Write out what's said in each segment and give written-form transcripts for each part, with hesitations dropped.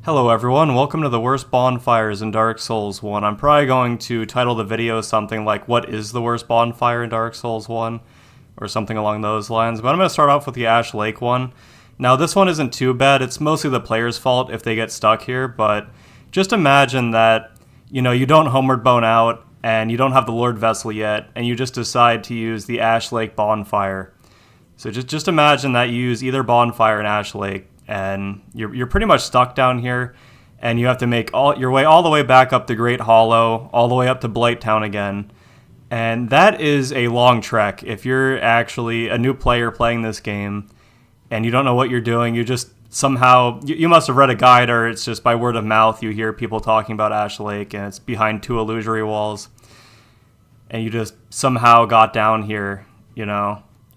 Hello everyone, welcome to the worst bonfires in Dark Souls 1. I'm probably going to title the video something like, what is the worst bonfire in Dark Souls 1? Or something along those lines, but I'm going to start off with the Ash Lake one. Now this one isn't too bad, it's mostly the player's fault if they get stuck here, but just imagine that, you don't Homeward Bone out, and you don't have the Lord Vessel yet, and you just decide to use the Ash Lake bonfire. So just imagine that you use either bonfire in Ash Lake, and you're pretty much stuck down here, and you have to make your way all the way back up the Great Hollow, all the way up to Blighttown again. And that is a long trek. If you're actually a new player playing this game, and you don't know what you're doing, you just somehow, you must have read a guide, or it's just by word of mouth, you hear people talking about Ash Lake, and it's behind two illusory walls, and you just somehow got down here, You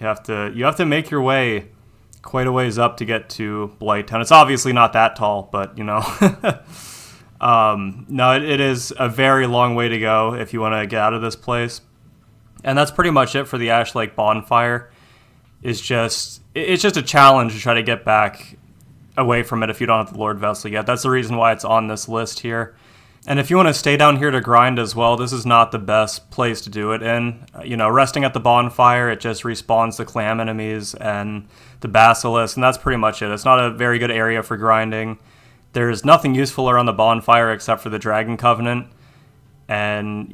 have to make your way quite a ways up to get to Blighttown. It's obviously not that tall, but no, it is a very long way to go if you want to get out of this place. And that's pretty much it for the Ash Lake bonfire. It's just a challenge to try to get back away from it if you don't have the Lord Vessel yet. That's the reason why it's on this list here. And if you want to stay down here to grind as well, this is not the best place to do it in. Resting at the bonfire, it just respawns the clam enemies and the basilisk, and that's pretty much it. It's not a very good area for grinding. There's nothing useful around the bonfire except for the Dragon Covenant. And,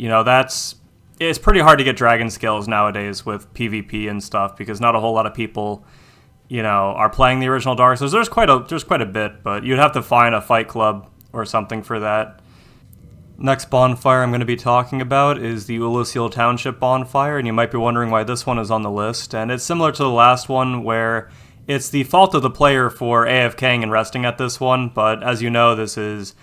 it's pretty hard to get dragon skills nowadays with PvP and stuff because not a whole lot of people, are playing the original Dark Souls. There's quite a bit, but you'd have to find a fight club or something for that. Next bonfire I'm going to be talking about is the Oolicile Township bonfire, and you might be wondering why this one is on the list. And it's similar to the last one, where it's the fault of the player for AFKing and resting at this one, but as you know, this is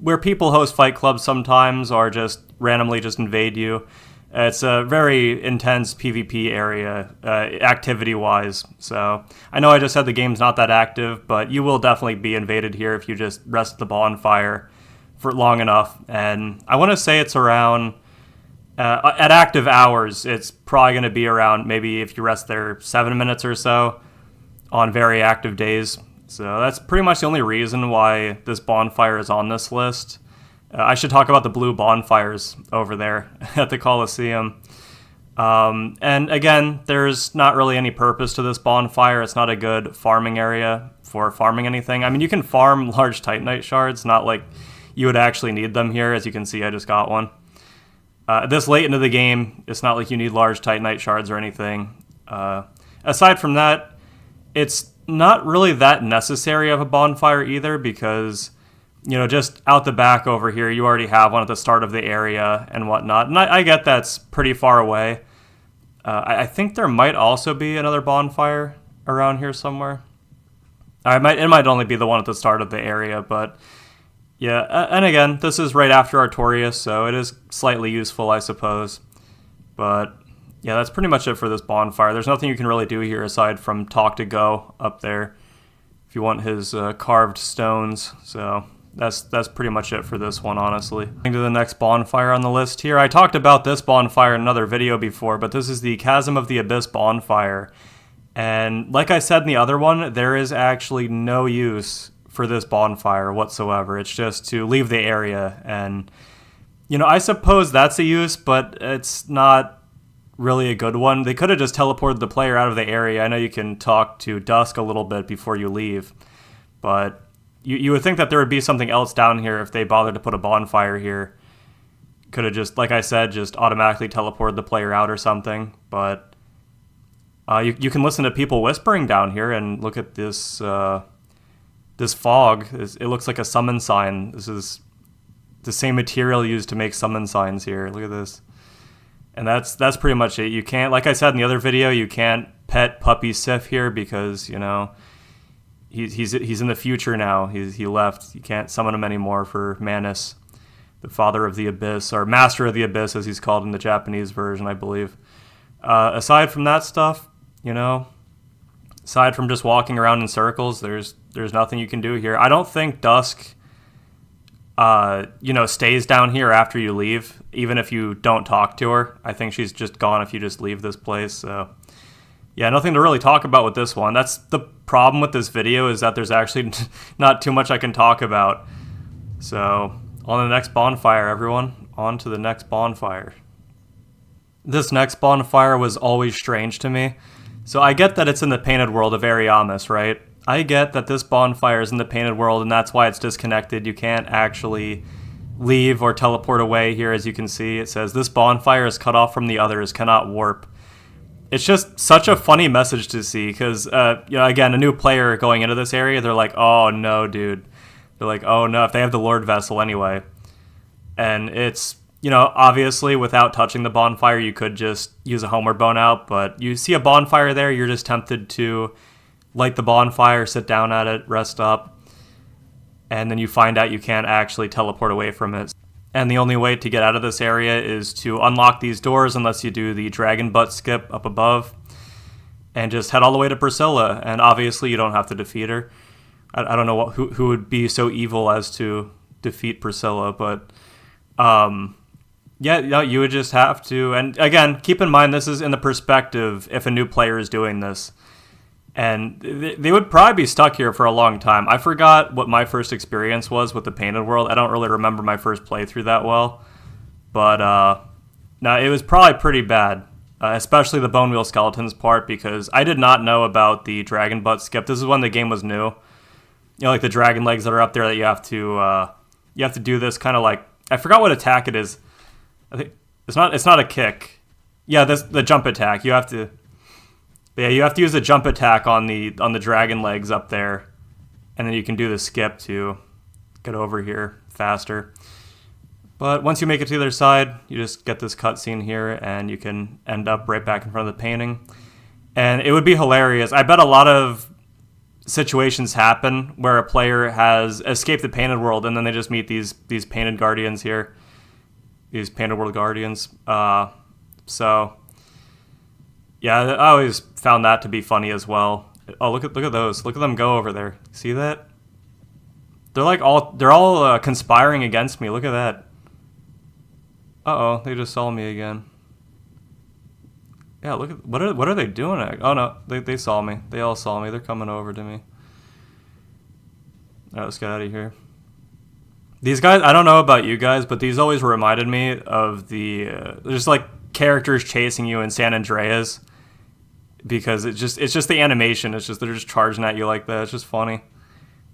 where people host fight clubs sometimes, or just randomly just invade you. It's a very intense PvP area, activity-wise, so I know I just said the game's not that active, but you will definitely be invaded here if you just rest at the bonfire for long enough. And I want to say it's around at active hours, it's probably going to be around, maybe if you rest there 7 minutes or so on very active days. So that's pretty much the only reason why this bonfire is on this list. I should talk about the blue bonfires over there at the Colosseum. And again, there's not really any purpose to this bonfire. It's not a good farming area for farming anything. I mean, you can farm large Titanite shards, not like you would actually need them here. As you can see, I just got one. This late into the game, it's not like you need large Titanite shards or anything. Aside from that, it's not really that necessary of a bonfire either because, just out the back over here, you already have one at the start of the area and whatnot. And I get that's pretty far away. I think there might also be another bonfire around here somewhere. It might only be the one at the start of the area, but yeah, and again, this is right after Artorias, so it is slightly useful, I suppose. But yeah, that's pretty much it for this bonfire. There's nothing you can really do here aside from talk to Go up there if you want his carved stones. So that's pretty much it for this one, honestly. Going to the next bonfire on the list here. I talked about this bonfire in another video before, but this is the Chasm of the Abyss bonfire. And like I said in the other one, there is actually no use for this bonfire whatsoever. It's just to leave the area, and I suppose that's a use, but it's not really a good one. They could have just teleported the player out of the area. I know you can talk to Dusk a little bit before you leave, but you would think that there would be something else down here if they bothered to put a bonfire here. Could have just, like I said, just automatically teleported the player out or something, but you can listen to people whispering down here, and look at this this fog. It looks like a summon sign. This is the same material used to make summon signs here. Look at this. And that's pretty much it. You can't, like I said in the other video, you can't pet Puppy Sif here because, he's in the future now. He left. You can't summon him anymore for Manus, the Father of the Abyss, or Master of the Abyss as he's called in the Japanese version, I believe. Aside from that stuff, aside from just walking around in circles, there's nothing you can do here. I don't think Dusk, stays down here after you leave, even if you don't talk to her. I think she's just gone if you just leave this place. So Yeah, nothing to really talk about with this one. That's the problem with this video, is that there's actually not too much I can talk about. So, on the next bonfire, everyone. On to the next bonfire. This next bonfire was always strange to me. So I get that it's in the painted world of Ariamis, right? I get that this bonfire is in the painted world and that's why it's disconnected. You can't actually leave or teleport away here, as you can see. It says, this bonfire is cut off from the others, cannot warp. It's just such a funny message to see because, again, a new player going into this area, they're like, oh no, dude. They're like, oh no, if they have the Lord Vessel anyway. And it's, obviously without touching the bonfire, you could just use a homeward bone out, but you see a bonfire there, you're just tempted to light the bonfire, sit down at it, rest up, and then you find out you can't actually teleport away from it. And the only way to get out of this area is to unlock these doors unless you do the dragon butt skip up above and just head all the way to Priscilla. And obviously you don't have to defeat her. I don't know who would be so evil as to defeat Priscilla, but you would just have to. And again, keep in mind, this is in the perspective if a new player is doing this. And they would probably be stuck here for a long time. I forgot what my first experience was with the Painted World. I don't really remember my first playthrough that well. But, no, it was probably pretty bad. Especially the Bone Wheel Skeletons part, because I did not know about the Dragon Butt skip. This is when the game was new. Like the dragon legs that are up there that you have to do this kind of like, I forgot what attack it is. I think it's not a kick. Yeah, the jump attack. You have to use the jump attack on the dragon legs up there, and then you can do the skip to get over here faster. But once you make it to the other side, you just get this cutscene here, and you can end up right back in front of the painting. And it would be hilarious. I bet a lot of situations happen where a player has escaped the painted world, and then they just meet these painted guardians here, these painted world guardians. So yeah, I always found that to be funny as well. Oh, look at those! Look at them go over there. See that? They're all conspiring against me. Look at that. Uh-oh, they just saw me again. Yeah, look at what are they doing? Oh no, they saw me. They all saw me. They're coming over to me. All right, let's get out of here. These guys, I don't know about you guys, but these always reminded me of the just like characters chasing you in San Andreas, because it's just the animation. It's just they're just charging at you like that. It's just funny.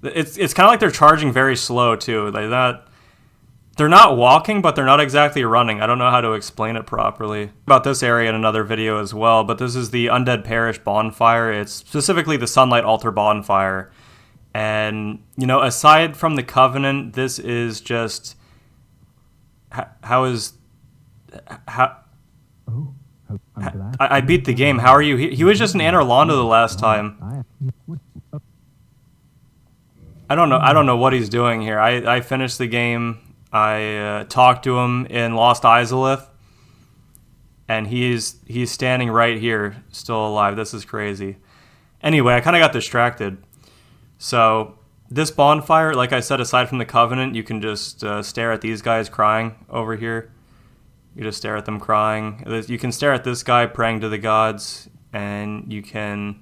It's kind of like they're charging very slow too. They're not walking, but they're not exactly running. I don't know how to explain it properly. About this area in another video as well, but this is the Undead Parish Bonfire. It's specifically the Sunlight Altar Bonfire. And, aside from the Covenant, this is just... I beat the game. How are you? He was just in Anorlando the last time. I don't know what he's doing here. I finished the game. I talked to him in Lost Izalith, and he's standing right here, still alive. This is crazy. Anyway, I kind of got distracted. So this bonfire, like I said, aside from the Covenant, you can just stare at these guys crying over here. You just stare at them crying. You can stare at this guy praying to the gods, and you can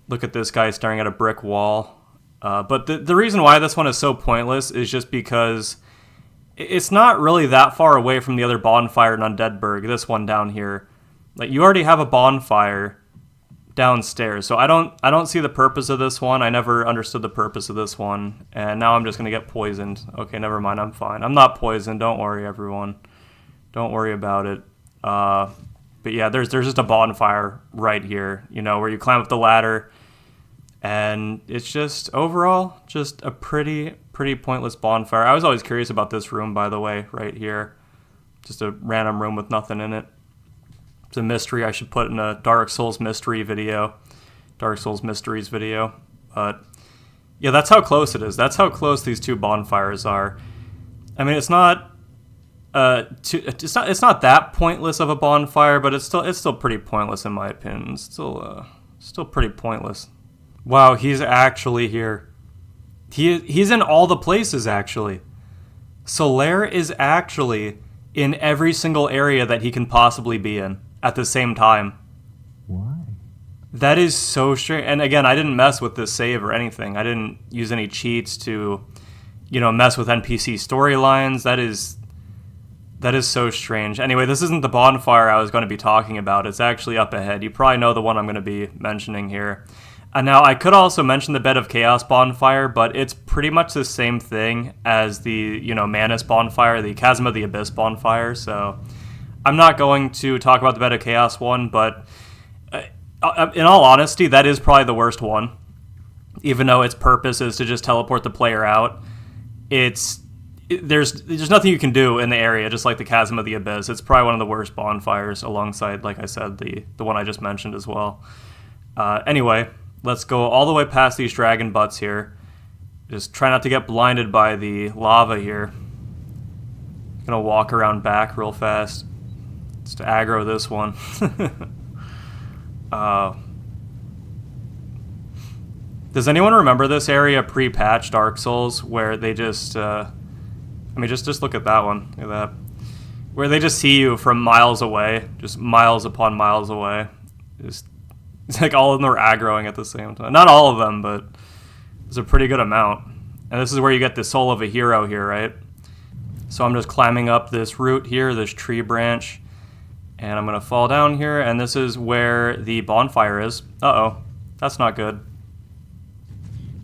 look at this guy staring at a brick wall. But the reason why this one is so pointless is just because it's not really that far away from the other bonfire in Undead Burg, this one down here. Like, you already have a bonfire downstairs, so I don't see the purpose of this one. I never understood the purpose of this one, and now I'm just gonna get poisoned. Okay, never mind, I'm fine. I'm not poisoned, don't worry, everyone. Don't worry about it. But yeah, there's just a bonfire right here, where you climb up the ladder. And it's just, overall, just a pretty pointless bonfire. I was always curious about this room, by the way, right here. Just a random room with nothing in it. It's a mystery I should put in a Dark Souls mystery video. Dark Souls Mysteries video. But, yeah, that's how close it is. That's how close these two bonfires are. I mean, it's not that pointless of a bonfire, but it's still pretty pointless in my opinion. It's still pretty pointless. Wow, he's actually here. He's in all the places, actually. Solaire is actually in every single area that he can possibly be in at the same time. That is so strange. And again, I didn't mess with this save or anything. I didn't use any cheats to, mess with NPC storylines. That is so strange. Anyway, this isn't the bonfire I was going to be talking about. It's actually up ahead. You probably know the one I'm going to be mentioning here. Now, I could also mention the Bed of Chaos bonfire, but it's pretty much the same thing as the, Manus bonfire, the Chasm of the Abyss bonfire. So I'm not going to talk about the Bed of Chaos one, but in all honesty, that is probably the worst one. Even though its purpose is to just teleport the player out, there's nothing you can do in the area, just like the Chasm of the Abyss. It's probably one of the worst bonfires, alongside, like I said, the one I just mentioned as well. Anyway, let's go all the way past these dragon butts here. Just try not to get blinded by the lava here. Gonna walk around back real fast, just to aggro this one. Does anyone remember this area pre-patch Dark Souls where they just, just look at that one, look at that. Where they just see you from miles away, just miles upon miles away. It's like all of them are aggroing at the same time. Not all of them, but it's a pretty good amount. And this is where you get the soul of a hero here, right? So I'm just climbing up this root here, this tree branch. And I'm going to fall down here, and this is where the bonfire is. Uh-oh. That's not good.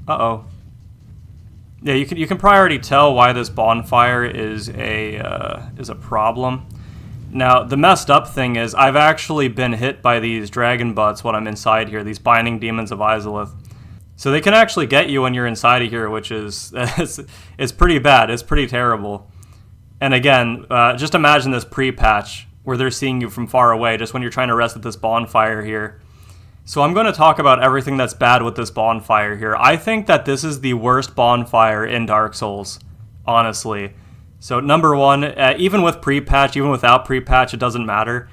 Uh-oh. Yeah, you can probably already tell why this bonfire is a problem. Now, the messed up thing is I've actually been hit by these dragon butts when I'm inside here, these binding demons of Izalith. So they can actually get you when you're inside of here, which is it's pretty bad. It's pretty terrible. And again, just imagine this pre-patch where they're seeing you from far away just when you're trying to rest at this bonfire here. So I'm going to talk about everything that's bad with this bonfire here. I think that this is the worst bonfire in Dark Souls, honestly. So number one, even with pre-patch, even without pre-patch, it doesn't matter.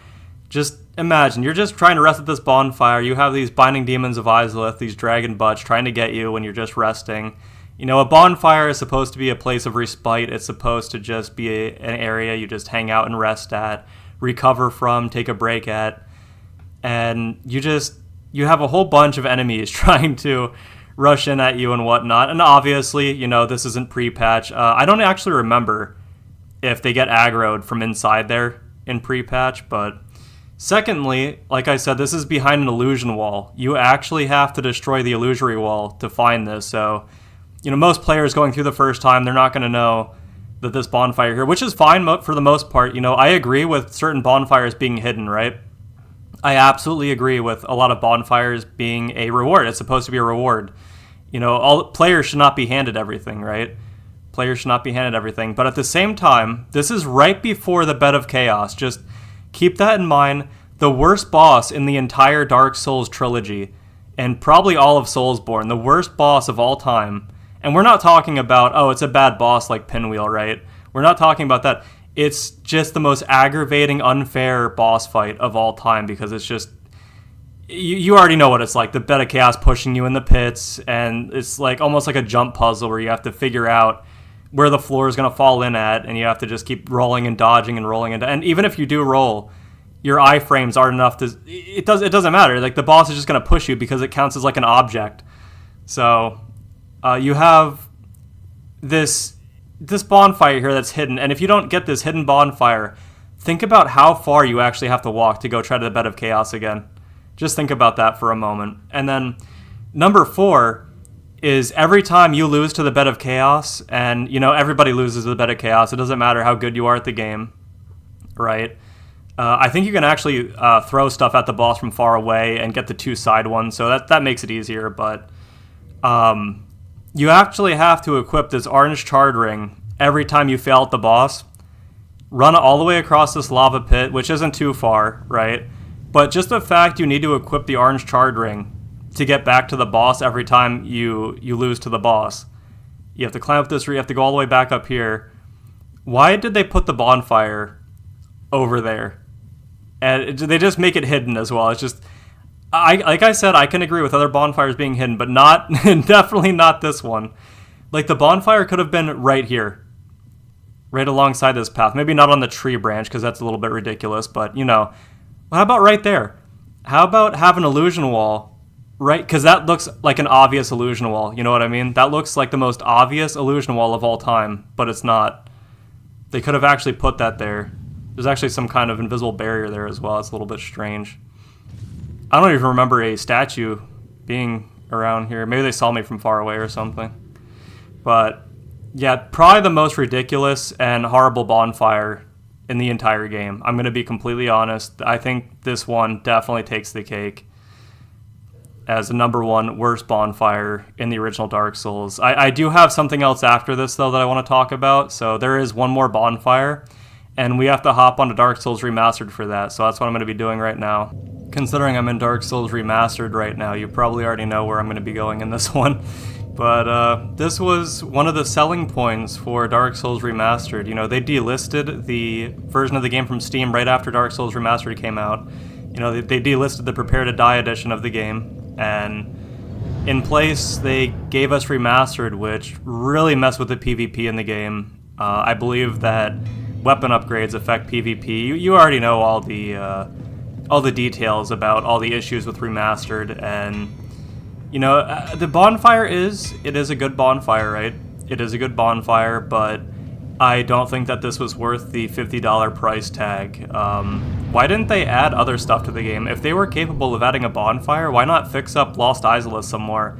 Just imagine, you're just trying to rest at this bonfire. You have these binding demons of Izalith, these dragon butts trying to get you when you're just resting. A bonfire is supposed to be a place of respite. It's supposed to just be an area you just hang out and rest at, recover from, take a break at. And you have a whole bunch of enemies trying to rush in at you and whatnot. And obviously, this isn't pre-patch. I don't actually remember if they get aggroed from inside there in pre-patch, but secondly, like I said, this is behind an illusion wall. You actually have to destroy the illusory wall to find this. So, most players going through the first time, they're not going to know that this bonfire here, which is fine for the most part. I agree with certain bonfires being hidden, right? I absolutely agree with a lot of bonfires being a reward. It's supposed to be a reward. All players should not be handed everything, right? Players should not be handed everything. But at the same time, this is right before the Bed of Chaos. Just keep that in mind. The worst boss in the entire Dark Souls trilogy, and probably all of Soulsborne, the worst boss of all time. And we're not talking about, it's a bad boss like Pinwheel, right? We're not talking about that. It's just the most aggravating, unfair boss fight of all time, because it's just, you already know what it's like. The Bed of Chaos pushing you in the pits, and it's like almost like a jump puzzle where you have to figure out where the floor is going to fall in at, and you have to just keep rolling and dodging and rolling. And even if you do roll, your iframes aren't enough to, it doesn't matter. Like, the boss is just going to push you because it counts as like an object. So you have this bonfire here that's hidden, and if you don't get this hidden bonfire, think about how far you actually have to walk to go try to the Bed of Chaos again. Just think about that for a moment. And then number 4 is every time you lose to the Bed of Chaos, and everybody loses to the Bed of Chaos, it doesn't matter how good you are at the game, right? I think you can actually throw stuff at the boss from far away and get the 2 side ones, so that makes it easier, but you actually have to equip this orange charred ring every time you fail at the boss. Run all the way across this lava pit, which isn't too far, right? But just the fact you need to equip the orange charred ring to get back to the boss every time you lose to the boss. You have to climb up this, you have to go all the way back up here. Why did they put the bonfire over there? And they just make it hidden as well. It's just, like I said, I can agree with other bonfires being hidden, but definitely not this one. Like, the bonfire could have been right here, right alongside this path. Maybe not on the tree branch, because that's a little bit ridiculous, but, how about right there? How about have an illusion wall? Right? Because that looks like an obvious illusion wall. You know what I mean? That looks like the most obvious illusion wall of all time, but it's not. They could have actually put that there. There's actually some kind of invisible barrier there as well. It's a little bit strange. I don't even remember a statue being around here. Maybe they saw me from far away or something. But yeah, probably the most ridiculous and horrible bonfire in the entire game. I'm going to be completely honest. I think this one definitely takes the cake as the number one worst bonfire in the original Dark Souls. I do have something else after this, though, that I want to talk about. So there is one more bonfire, and we have to hop onto Dark Souls Remastered for that. So that's what I'm going to be doing right now. Considering I'm in Dark Souls Remastered right now, you probably already know where I'm going to be going in this one. But this was one of the selling points for Dark Souls Remastered. You know, they delisted the version of the game from Steam right after Dark Souls Remastered came out. You know, they delisted the Prepare to Die edition of the game, and in place they gave us Remastered, which really messed with the PvP in the game. I believe that weapon upgrades affect PvP. You already know all the details about all the issues with Remastered, and you know, the bonfire is a good bonfire, right? It is a good bonfire, but I don't think that this was worth the $50 price tag. Why didn't they add other stuff to the game? If they were capable of adding a bonfire, why not fix up Lost Izalith some more?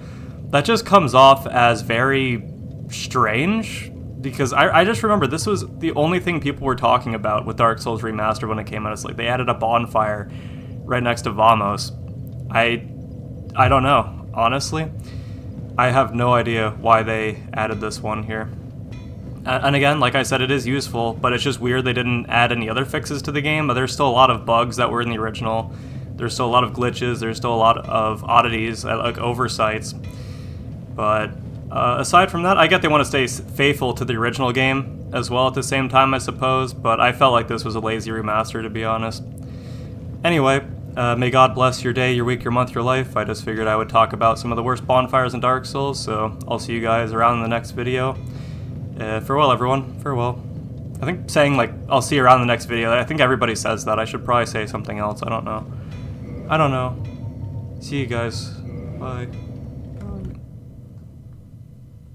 That just comes off as very strange, because I just remember this was the only thing people were talking about with Dark Souls Remastered when it came out. It's like they added a bonfire right next to Vamos. I don't know. Honestly, I have no idea why they added this one here. And again, like I said, it is useful, but it's just weird they didn't add any other fixes to the game. But there's still a lot of bugs that were in the original. There's still a lot of glitches. There's still a lot of oddities, like oversights. But aside from that, I get they want to stay faithful to the original game as well at the same time, I suppose. But I felt like this was a lazy remaster, to be honest. Anyway, may God bless your day, your week, your month, your life. I just figured I would talk about some of the worst bonfires in Dark Souls, so I'll see you guys around in the next video. Farewell, everyone. Farewell. I think saying, like, I'll see you around in the next video, I think everybody says that. I should probably say something else. I don't know. See you guys. Bye.